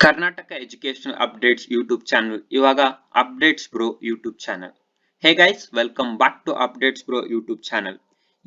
Karnataka education updates YouTube channel ಇವಾಗ updates bro YouTube channel. Hey guys, welcome back to updates bro YouTube channel.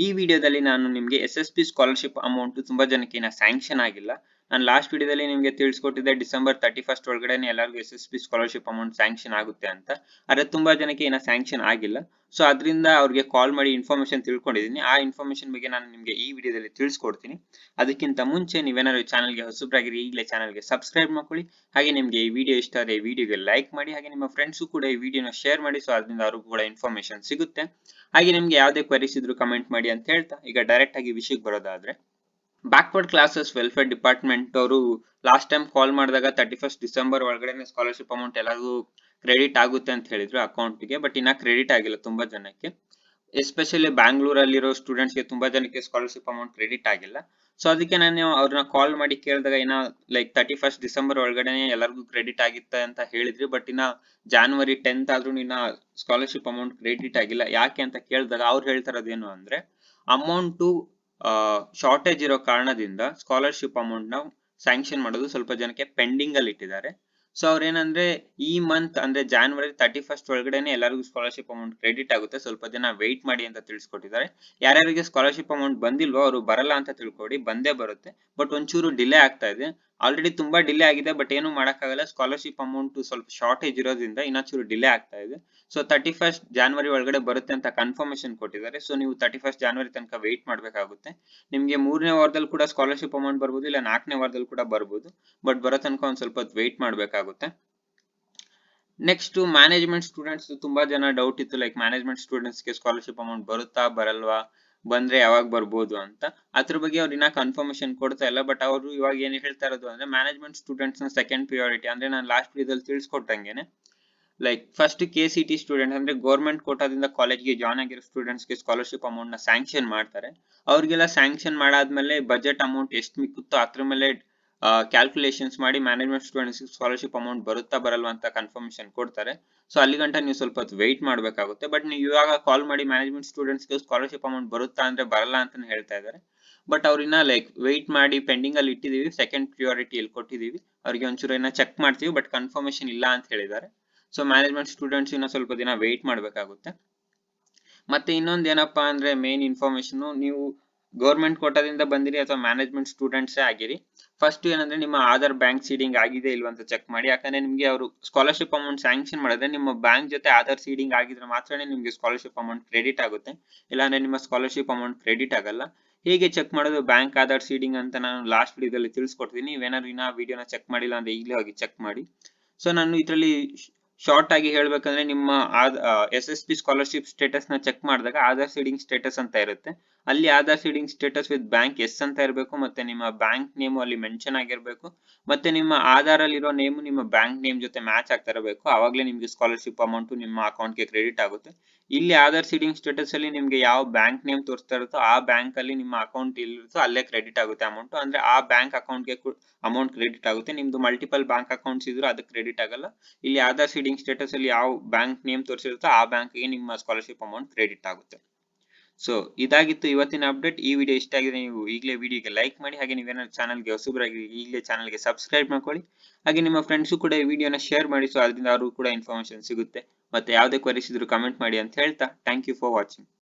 ಈ ವಿಡಿಯೋದಲ್ಲಿ ನಾನು ನಿಮಗೆ SSP scholarship amount ತುಂಬಾ ಜನಕ್ಕೆ ಇನ್ನ ಸ್ಯಾಂಕ್ಷನ್ ಆಗಿಲ್ಲ. ನಾನು ಲಾಸ್ಟ್ ವಿಡಿಯೋದಲ್ಲಿ ನಿಮಗೆ ತಿಳಿಸ್ಕೊಟ್ಟಿದ್ದೆ ಡಿಸೆಂಬರ್ 31st ಒಳಗಡೆ ಎಲ್ಲರಿಗೂ SSP ಸ್ಕಾಲರ್ಶಿಪ್ ಅಮೌಂಟ್ ಸ್ಯಾಂಕ್ಷನ್ ಆಗುತ್ತೆ ಅಂತ. ಆದ್ರೆ ತುಂಬಾ ಜನಕ್ಕೆ ಇನ್ನ ಸ್ಯಾಂಕ್ಷನ್ ಆಗಿಲ್ಲ. ಸೊ ಅದರಿಂದ ಅವ್ರಿಗೆ ಕಾಲ್ ಮಾಡಿ ಇನ್ಫಾರ್ಮೇಶನ್ ತಿಳ್ಕೊಂಡಿದ್ದೀನಿ. ಆ ಇನ್ಫಾರ್ಮೇಶನ್ ಬಗ್ಗೆ ನಾನು ನಿಮಗೆ ಈ ವಿಡಿಯೋದಲ್ಲಿ ತಿಳಿಸ್ಕೊಡ್ತೀನಿ. ಅದಕ್ಕಿಂತ ಮುಂಚೆ ನೀವೇನಾದ್ರು ಚಾನಲ್ಗೆ ಹೊಸಬ್ರಾಗಿರಿ ಈಗಲೇ ಚಾನಲ್ಗೆ ಸಬ್ಸ್ಕ್ರೈಬ್ ಮಾಡ್ಕೊಳ್ಳಿ. ಹಾಗೆ ನಿಮಗೆ ಈ ವಿಡಿಯೋ ಇಷ್ಟ ಆದರೆ ಈ ವಿಡಿಯೋಗೆ ಲೈಕ್ ಮಾಡಿ. ಹಾಗೆ ನಿಮ್ಮ ಫ್ರೆಂಡ್ಸು ಕೂಡ ಈ ವಿಡಿಯೋನ ಶೇರ್ ಮಾಡಿ. ಸೊ ಅದರಿಂದ ಅವ್ರಿಗೂ ಕೂಡ ಇನ್ಫಾರ್ಮೇಶನ್ ಸಿಗುತ್ತೆ. ಹಾಗೆ ನಿಮ್ಗೆ ಯಾವುದೇ ಕ್ವರೀಸ್ ಇದ್ರೂ ಕಮೆಂಟ್ ಮಾಡಿ ಅಂತ ಹೇಳ್ತಾ ಈಗ ಡೈರೆಕ್ಟ್ ಆಗಿ ವಿಷಯಕ್ಕೆ ಬರೋದಾದ್ರೆ, ಬ್ಯಾಕ್ವರ್ಡ್ ಕ್ಲಾಸಸ್ ವೆಲ್ಫೇರ್ ಡಿಪಾರ್ಟ್ಮೆಂಟ್ ಅವರು ಲಾಸ್ಟ್ ಟೈಮ್ ಕಾಲ್ ಮಾಡಿದಾಗ 31st ಡಿಸೆಂಬರ್ ಒಳಗಡೆ ಸ್ಕಾಲರ್ಶಿಪ್ ಅಮೌಂಟ್ ಎಲ್ಲರಿಗೂ ಕ್ರೆಡಿಟ್ ಆಗುತ್ತೆ ಅಂತ ಹೇಳಿದ್ರು ಅಕೌಂಟ್ಗೆ. ಬಟ್ ಇನ್ನ ಕ್ರೆಡಿಟ್ ಆಗಿಲ್ಲ ತುಂಬಾ ಜನಕ್ಕೆ. ಎಸ್ಪೆಷಲಿ ಬ್ಯಾಂಗ್ಳೂರಲ್ಲಿರೋ ಸ್ಟೂಡೆಂಟ್ಸ್ಗೆ ತುಂಬಾ ಜನಕ್ಕೆ ಸ್ಕಾಲರ್ಶಿಪ್ ಅಮೌಂಟ್ ಕ್ರೆಡಿಟ್ ಆಗಿಲ್ಲ. ಸೊ ಅದಕ್ಕೆ ನಾನು ಅವ್ರನ್ನ ಕಾಲ್ ಮಾಡಿ ಕೇಳಿದಾಗ ಇನ್ನ ಲೈಕ್ 31st ಡಿಸೆಂಬರ್ ಒಳಗಡೆ ಎಲ್ಲರಿಗೂ ಕ್ರೆಡಿಟ್ ಆಗಿತ್ತ ಅಂತ ಹೇಳಿದ್ರಿ. ಬಟ್ ಇನ್ನ January 10th ಆದ್ರೂ ಇನ್ನ ಸ್ಕಾಲರ್ಶಿಪ್ ಅಮೌಂಟ್ ಕ್ರೆಡಿಟ್ ಆಗಿಲ್ಲ. ಯಾಕೆ ಅಂತ ಕೇಳಿದಾಗ ಅವ್ರು ಹೇಳ್ತಾರದೇನು ಅಂದ್ರೆ, ಅಮೌಂಟು ಶಾರ್ಟೇಜ್ ಇರೋ ಕಾರಣದಿಂದ ಸ್ಕಾಲರ್ಶಿಪ್ ಅಮೌಂಟ್ ನ ಸ್ಯಾಂಕ್ಷನ್ ಮಾಡೋದು ಸ್ವಲ್ಪ ಜನಕ್ಕೆ ಪೆಂಡಿಂಗ್ ಅಲ್ಲಿ ಇಟ್ಟಿದ್ದಾರೆ. ಸೊ ಅವ್ರೇನಂದ್ರೆ ಈ ಮಂತ್ ಅಂದ್ರೆ January 31st ಒಳಗಡೆನೆ ಎಲ್ಲರಿಗೂ ಸ್ಕಾಲರ್ಶಿಪ್ ಅಮೌಂಟ್ ಕ್ರೆಡಿಟ್ ಆಗುತ್ತೆ, ಸ್ವಲ್ಪ ದಿನ ವೆಯ್ಟ್ ಮಾಡಿ ಅಂತ ತಿಳಿಸ್ಕೊಟ್ಟಿದ್ದಾರೆ. ಯಾರ್ಯಾರಿಗೆ ಸ್ಕಾಲರ್ಶಿಪ್ ಅಮೌಂಟ್ ಬಂದಿಲ್ವೋ ಅವರು ಬರಲ್ಲ ಅಂತ ತಿಳ್ಕೊಡಿ, ಬಂದೇ ಬರುತ್ತೆ. ಬಟ್ ಒಂಚೂರು ಡಿಲೇ ಆಗ್ತಾ ಇದೆ. ಆಲ್ರೆಡಿ ತುಂಬಾ ಡಿಲೇ ಆಗಿದೆ. ಬಟ್ ಏನು ಮಾಡಕ್ಕಾಗಲ್ಲ, ಸ್ಕಾಲರ್ಶಿಪ್ ಅಮೌಂಟ್ ಸ್ವಲ್ಪ ಶಾರ್ಟೇಜ್ ಇರೋದ್ರಿಂದ ಇನ್ನೊಂಚೂರು ಡಿಲೇ ಆಗ್ತಾ ಇದೆ. ಸೊ 31st January ಒಳಗಡೆ ಬರುತ್ತೆ ಅಂತ ಕನ್ಫರ್ಮೇಶನ್ ಕೊಟ್ಟಿದ್ದಾರೆ. ಸೊ ನೀವು 31st January ತನಕ ವೆಯ್ಟ್ ಮಾಡ್ಬೇಕಾಗುತ್ತೆ. ನಿಮ್ಗೆ 3ನೇ ವಾರದಲ್ಲಿ ಕೂಡ ಸ್ಕಾಲರ್ಶಿಪ್ ಅಮೌಂಟ್ ಬರ್ಬೋದು, ಇಲ್ಲ 4ನೇ ವಾರದಲ್ಲಿ ಕೂಡ ಬರ್ಬೋದು. ಬಟ್ ಬರೋ ತನಕ ಒಂದ್ ಸ್ವಲ್ಪ ವೆಯ್ಟ್ ಮಾಡ್ಬೇಕಾಗುತ್ತೆ. ನೆಕ್ಸ್ಟ್ ಮ್ಯಾನೇಜ್ಮೆಂಟ್ ಸ್ಟೂಡೆಂಟ್ಸ್ ತುಂಬಾ ಜನ ಡೌಟ್ ಇತ್ತು, ಲೈಕ್ ಮ್ಯಾನೇಜ್ಮೆಂಟ್ ಸ್ಟೂಡೆಂಟ್ಸ್ ಗೆ ಸ್ಕಾಲರ್ಶಿಪ್ ಅಮೌಂಟ್ ಬರುತ್ತಾ ಬರಲ್ವಾ, ಬಂದ್ರೆ ಯಾವಾಗ ಬರ್ಬೋದು ಅಂತ. ಅದ್ರ ಬಗ್ಗೆ ಅವ್ರು ಇನ್ನ ಕನ್ಫರ್ಮೇಶನ್ ಕೊಡ್ತಾ ಇಲ್ಲ. ಬಟ್ ಅವರು ಇವಾಗ ಏನ್ ಹೇಳ್ತಾ ಇರೋದು ಅಂದ್ರೆ, ಮ್ಯಾನೇಜ್ಮೆಂಟ್ ಸ್ಟೂಡೆಂಟ್ಸ್ ನ ಸೆಕೆಂಡ್ ಪ್ರಿಯಾರಿಟಿ ಅಂದ್ರೆ ನಾನು ಲಾಸ್ಟ್ ವಿಡಿಯೋದಲ್ಲಿ ತಿಳಿಸ್ಕೊಟ್ಟಂಗೆನೆ, ಲೈಕ್ ಫಸ್ಟ್ KCT ಸ್ಟೂಡೆಂಟ್ ಅಂದ್ರೆ ಗೌರ್ಮೆಂಟ್ ಕೋಟಾದಿಂದ ಕಾಲೇಜ್ಗೆ ಜಾಯ್ನ್ ಆಗಿರೋ ಸ್ಟೂಡೆಂಟ್ಸ್ ಗೆ ಸ್ಕಾಲರ್ಶಿಪ್ ಅಮೌಂಟ್ ನ ಸ್ಯಾಂಕ್ಷನ್ ಮಾಡ್ತಾರೆ. ಅವ್ರಿಗೆಲ್ಲ ಸ್ಯಾಂಕ್ಷನ್ ಮಾಡಾದ್ಮೇಲೆ ಬಜೆಟ್ ಅಮೌಂಟ್ ಎಷ್ಟು ಮಿಕ್ಕುತ್ತೋ ಅದ್ರ ಮೇಲೆ ಕ್ಯಾಲ್ಕುಲೇಷನ್ಸ್ ಮಾಡಿ ಮ್ಯಾನೇಜ್ಮೆಂಟ್ ಸ್ಟೂಡೆಂಟ್ಸ್ ಸ್ಕಾಲರ್ಶಿಪ್ ಅಮೌಂಟ್ ಬರುತ್ತಾ ಬರಲ್ವಾ ಅಂತ ಕನ್ಫರ್ಮೇಶನ್ ಕೊಡ್ತಾರೆ. ಸೊ ಅಲ್ಲಿ ಗಂಟ ನೀವು ಸ್ವಲ್ಪ ಹೊತ್ತು ವೆಯ್ಟ್ ಮಾಡ್ಬೇಕಾಗುತ್ತೆ. ಬಟ್ ನೀವು ಇವಾಗ ಕಾಲ್ ಮಾಡಿ ಮ್ಯಾನೇಜ್ಮೆಂಟ್ ಸ್ಟೂಡೆಂಟ್ಸ್ ಗೆ ಸ್ಕಾಲರ್ಶಿಪ್ ಅಮೌಂಟ್ ಬರುತ್ತಾ ಅಂದ್ರೆ ಬರಲ್ಲ ಅಂತಾನೆ ಹೇಳ್ತಾ ಇದ್ದಾರೆ. ಬಟ್ ಅವ್ರನ್ನ ಲೈಕ್ ವೆಯ್ಟ್ ಮಾಡಿ ಪೆಂಡಿಂಗ್ ಅಲ್ಲಿ ಇಟ್ಟಿದೀವಿ, ಸೆಕೆಂಡ್ ಪ್ರಿಯಾರಿಟಿ ಅಲ್ಲಿ ಕೊಟ್ಟಿದೀವಿ, ಅವ್ರಿಗೆ ಒಂಚೂರು ಇನ್ನ ಚೆಕ್ ಮಾಡ್ತೀವಿ, ಬಟ್ ಕನ್ಫರ್ಮೇಶನ್ ಇಲ್ಲ ಅಂತ ಹೇಳಿದ್ದಾರೆ. ಸೊ ಮ್ಯಾನೇಜ್ಮೆಂಟ್ ಸ್ಟೂಡೆಂಟ್ಸ್ ಇನ್ನ ಸ್ವಲ್ಪ ದಿನ ವೆಯ್ಟ್ ಮಾಡ್ಬೇಕಾಗುತ್ತೆ. ಮತ್ತೆ ಇನ್ನೊಂದು ಏನಪ್ಪಾ ಅಂದ್ರೆ ಮೇನ್ ಇನ್ಫಾರ್ಮೇಶನ್, ನೀವು ಗೌರ್ಮೆಂಟ್ ಕೋಟಾದಿಂದ ಬಂದಿರಿ ಅಥವಾ ಮ್ಯಾನೇಜ್ಮೆಂಟ್ ಸ್ಟೂಡೆಂಟ್ಸ್ ಆಗಿರಿ, ಫಸ್ಟ್ ಏನಂದ್ರೆ ನಿಮ್ಮ ಆಧಾರ್ ಬ್ಯಾಂಕ್ ಸೀಡಿಂಗ್ ಆಗಿದೆ ಇಲ್ವಾ ಅಂತ ಚೆಕ್ ಮಾಡಿ. ಯಾಕಂದ್ರೆ ನಿಮ್ಗೆ ಅವರು ಸ್ಕಾಲರ್ಶಿಪ್ ಅಮೌಂಟ್ ಸ್ಯಾಂಕ್ಷನ್ ಮಾಡಿದ್ರೆ ನಿಮ್ಮ ಬ್ಯಾಂಕ್ ಜೊತೆ ಆಧಾರ್ ಸೀಡಿಂಗ್ ಆಗಿದ್ರೆ ಮಾತ್ರನೇ ನಿಮ್ಗೆ ಸ್ಕಾಲರ್ಶಿಪ್ ಅಮೌಂಟ್ ಕ್ರೆಡಿಟ್ ಆಗುತ್ತೆ, ಇಲ್ಲಾಂದ್ರೆ ನಿಮ್ಮ ಸ್ಕಾಲರ್ಶಿಪ್ ಅಮೌಂಟ್ ಕ್ರೆಡಿಟ್ ಆಗಲ್ಲ. ಹೇಗೆ ಚೆಕ್ ಮಾಡೋದು ಬ್ಯಾಂಕ್ ಆಧಾರ್ ಸೀಡಿಂಗ್ ಅಂತ ನಾನು ಲಾಸ್ಟ್ ವಿಡಿಯೋದಲ್ಲಿ ತಿಳಿಸ್ಕೊಡ್ತೀನಿ. ನೀವೇನಾದ್ರು ಇನ್ನ ವಿಡಿಯೋನ ಚೆಕ್ ಮಾಡಿಲ್ಲ ಅಂದ್ರೆ ಈಗಲೇ ಹೋಗಿ ಚೆಕ್ ಮಾಡಿ. ಸೊ ನಾನು ಇದರಲ್ಲಿ ಶಾರ್ಟ್ ಆಗಿ ಹೇಳ್ಬೇಕಂದ್ರೆ, ನಿಮ್ಮ SSP ಸ್ಕಾಲರ್ಶಿಪ್ ಸ್ಟೇಟಸ್ ನ ಚೆಕ್ ಮಾಡಿದಾಗ ಆಧಾರ್ ಸೀಡಿಂಗ್ ಸ್ಟೇಟಸ್ ಅಂತ ಇರುತ್ತೆ. ಅಲ್ಲಿ Aadhaar seeding status with bank yes ಅಂತ ಇರಬೇಕು, ಮತ್ತೆ ನಿಮ್ಮ ಬ್ಯಾಂಕ್ ನೇಮ್ ಅಲ್ಲಿ ಮೆನ್ಷನ್ ಆಗಿರ್ಬೇಕು, ಮತ್ತೆ ನಿಮ್ಮ ಆಧಾರ್ ಅಲ್ಲಿರೋ ನೇಮ್ ನಿಮ್ಮ ಬ್ಯಾಂಕ್ ನೇಮ್ ಜೊತೆ ಮ್ಯಾಚ್ ಆಗ್ತಾ ಇರಬೇಕು. ಅವಾಗಲೇ ನಿಮ್ಗೆ ಸ್ಕಾಲರ್ಶಿಪ್ ಅಮೌಂಟ್ ನಿಮ್ಮ ಅಕೌಂಟ್ ಗೆ ಕ್ರೆಡಿಟ್ ಆಗುತ್ತೆ. ಇಲ್ಲಿ ಆಧಾರ್ ಸೀಡಿಂಗ್ ಸ್ಟೇಟಸ್ ಅಲ್ಲಿ ನಿಮ್ಗೆ ಯಾವ ಬ್ಯಾಂಕ್ ನೇಮ್ ತೋರಿಸ್ತಾ ಇರುತ್ತೋ ಆ ಬ್ಯಾಂಕ್ ಅಲ್ಲಿ ನಿಮ್ಮ ಅಕೌಂಟ್ ಇಲ್ಲಿರುತ್ತೋ ಅಲ್ಲೇ ಕ್ರೆಡಿಟ್ ಆಗುತ್ತೆ ಅಮೌಂಟ್. ಅಂದ್ರೆ ಆ ಬ್ಯಾಂಕ್ ಅಕೌಂಟ್ ಗೆ ಅಮೌಂಟ್ ಕ್ರೆಡಿಟ್ ಆಗುತ್ತೆ. ನಿಮ್ದು ಮಲ್ಟಿಪಲ್ ಬ್ಯಾಂಕ್ ಅಕೌಂಟ್ಸ್ ಇದ್ರೂ ಅದಕ್ಕೆ ಕ್ರೆಡಿಟ್ ಆಗಲ್ಲ. ಇಲ್ಲಿ ಆಧಾರ್ ಸೀಡಿಂಗ್ ಸ್ಟೇಟಸ್ ಅಲ್ಲಿ ಯಾವ ಬ್ಯಾಂಕ್ ನೇಮ್ ತೋರಿಸಿರುತ್ತೋ ಆ ಬ್ಯಾಂಕ್ ಗೆ ನಿಮ್ಮ ಸ್ಕಾಲರ್ಶಿಪ್ ಅಮೌಂಟ್ ಕ್ರೆಡಿಟ್ ಆಗುತ್ತೆ. ಸೊ ಇದಾಗಿತ್ತು ಇವತ್ತಿನ ಅಪ್ಡೇಟ್. ಈ ವಿಡಿಯೋ ಇಷ್ಟ ಆಗಿದೆ ನೀವು ಈಗಲೇ ವಿಡಿಯೋಗೆ ಲೈಕ್ ಮಾಡಿ. ಹಾಗೆ ನೀವೇನಾದ್ರು ಚಾನಲ್ಗೆ ಹೊಸಬರಾಗಿ ಈಗಲೇ ಚಾನಲ್ಗೆ ಸಬ್ಸ್ಕ್ರೈಬ್ ಮಾಡ್ಕೊಳ್ಳಿ. ಹಾಗೆ ನಿಮ್ಮ ಫ್ರೆಂಡ್ಸು ಕೂಡ ಈ ವಿಡಿಯೋನ ಶೇರ್ ಮಾಡಿ. ಸೊ ಅದರಿಂದ ಅವ್ರಿಗೂ ಕೂಡ ಇನ್ಫಾರ್ಮೇಶನ್ ಸಿಗುತ್ತೆ. ಮತ್ತೆ ಯಾವುದೇ ಕ್ವರೀಸ್ ಇದ್ರೂ ಕಮೆಂಟ್ ಮಾಡಿ ಅಂತ ಹೇಳ್ತಾ, ಥ್ಯಾಂಕ್ ಯು ಫಾರ್ ವಾಚಿಂಗ್.